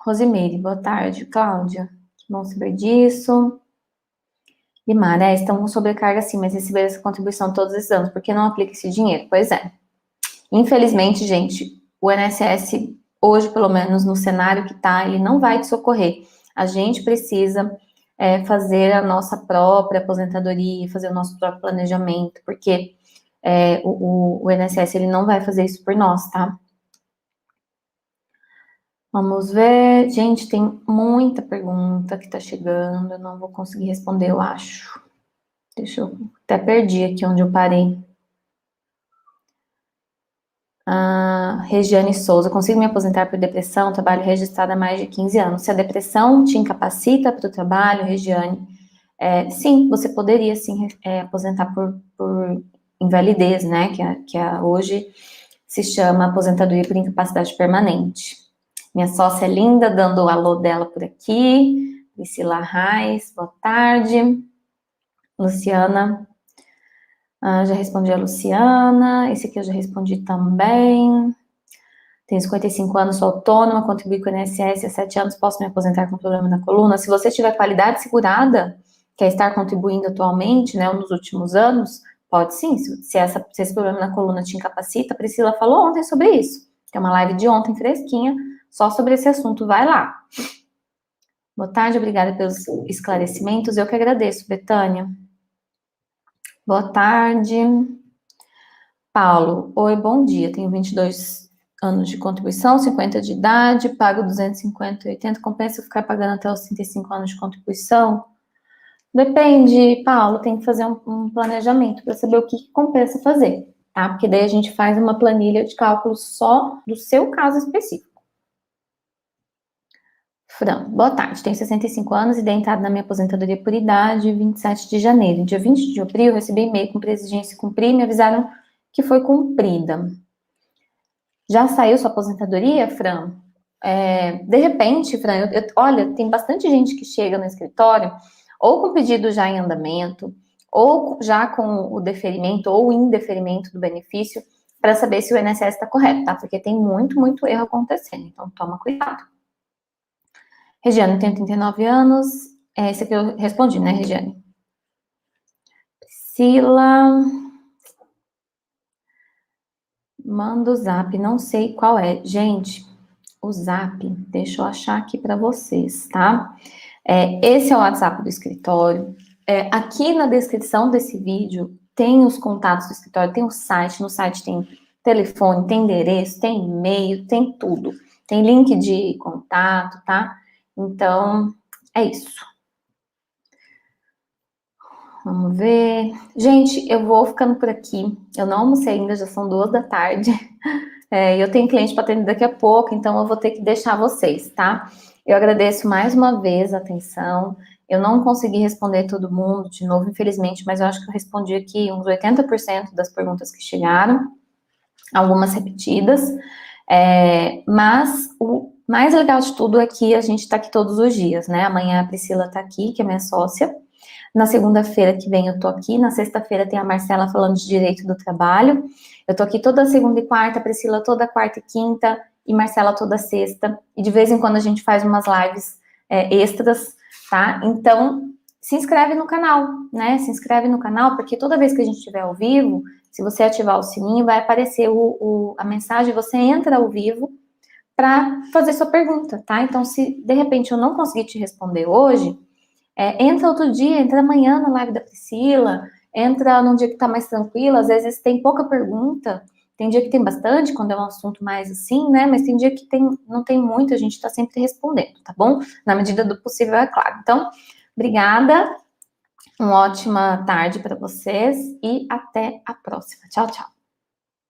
Rosimeire, boa tarde. Cláudia, que bom saber disso. Limar, estão com sobrecarga sim, mas receber essa contribuição todos esses anos, por que não aplica esse dinheiro? Pois é. Infelizmente, gente, o INSS, hoje, pelo menos no cenário que tá, ele não vai te socorrer. A gente precisa fazer a nossa própria aposentadoria, fazer o nosso próprio planejamento, porque o INSS, ele não vai fazer isso por nós, tá? Vamos ver. Gente, tem muita pergunta que tá chegando, eu não vou conseguir responder, eu acho. Deixa eu... Até perdi aqui onde eu parei. Regiane Souza, consigo me aposentar por depressão? Trabalho registrado há mais de 15 anos. Se a depressão te incapacita para o trabalho, Regiane, Sim, você poderia sim aposentar por invalidez, né? Que hoje se chama aposentadoria por incapacidade permanente. Minha sócia linda, dando o alô dela por aqui. Priscila Reis, boa tarde. Luciana, já respondi a Luciana. Esse aqui eu já respondi também. Tenho 55 anos, sou autônoma, contribuí com o INSS há 7 anos, posso me aposentar com problema na coluna? Se você tiver qualidade segurada, quer estar contribuindo atualmente, né, nos últimos anos, pode sim. Se esse problema na coluna te incapacita, a Priscila falou ontem sobre isso. Tem uma live de ontem fresquinha, só sobre esse assunto, vai lá. Boa tarde, obrigada pelos esclarecimentos. Eu que agradeço, Betânia. Boa tarde. Paulo, oi, bom dia. Tenho 22 anos de contribuição, 50 de idade, pago 250 e 80. Compensa ficar pagando até os 35 anos de contribuição? Depende, Paulo, tem que fazer um planejamento para saber o que compensa fazer, tá? Porque daí a gente faz uma planilha de cálculo só do seu caso específico. Fran, boa tarde, tenho 65 anos e dei entrada na minha aposentadoria por idade, 27 de janeiro. Dia 20 de abril, recebi e-mail com exigência cumprir e me avisaram que foi cumprida. Já saiu sua aposentadoria, Fran? De repente, Fran, olha, tem bastante gente que chega no escritório ou com pedido já em andamento, ou já com o deferimento ou o indeferimento do benefício, para saber se o INSS está correto, tá? Porque tem muito erro acontecendo, então toma cuidado. Regiane, tenho 39 anos. Esse aqui eu respondi, né, Regiane? Priscila. Manda o zap, não sei qual é. Gente, o zap, deixa eu achar aqui para vocês, tá? Esse é o WhatsApp do escritório. Aqui na descrição desse vídeo tem os contatos do escritório, tem o site. No site tem telefone, tem endereço, tem e-mail, tem tudo. Tem link de contato, tá? Então, é isso. Vamos ver. Gente, eu vou ficando por aqui. Eu não almocei ainda, já são 2 da tarde. Eu tenho cliente para atender daqui a pouco, então eu vou ter que deixar vocês, tá? Eu agradeço mais uma vez a atenção. Eu não consegui responder todo mundo de novo, infelizmente, mas eu acho que eu respondi aqui uns 80% das perguntas que chegaram, algumas repetidas. Mas o mais legal de tudo é que a gente está aqui todos os dias, né? Amanhã a Priscila está aqui, que é minha sócia. Na segunda-feira que vem eu tô aqui, na sexta-feira tem a Marcela falando de direito do trabalho. Eu tô aqui toda segunda e quarta, Priscila toda quarta e quinta, e Marcela toda sexta. E de vez em quando a gente faz umas lives extras, tá? Então, se inscreve no canal, né? Se inscreve no canal, porque toda vez que a gente estiver ao vivo, se você ativar o sininho, vai aparecer a mensagem, você entra ao vivo para fazer sua pergunta, tá? Então, se de repente eu não conseguir te responder hoje, entra outro dia, entra amanhã na live da Priscila, entra num dia que tá mais tranquilo, às vezes tem pouca pergunta, tem dia que tem bastante, quando é um assunto mais assim, né, mas tem dia que não tem muito, a gente tá sempre respondendo, tá bom? Na medida do possível, é claro. Então, obrigada, uma ótima tarde para vocês e até a próxima. Tchau, tchau.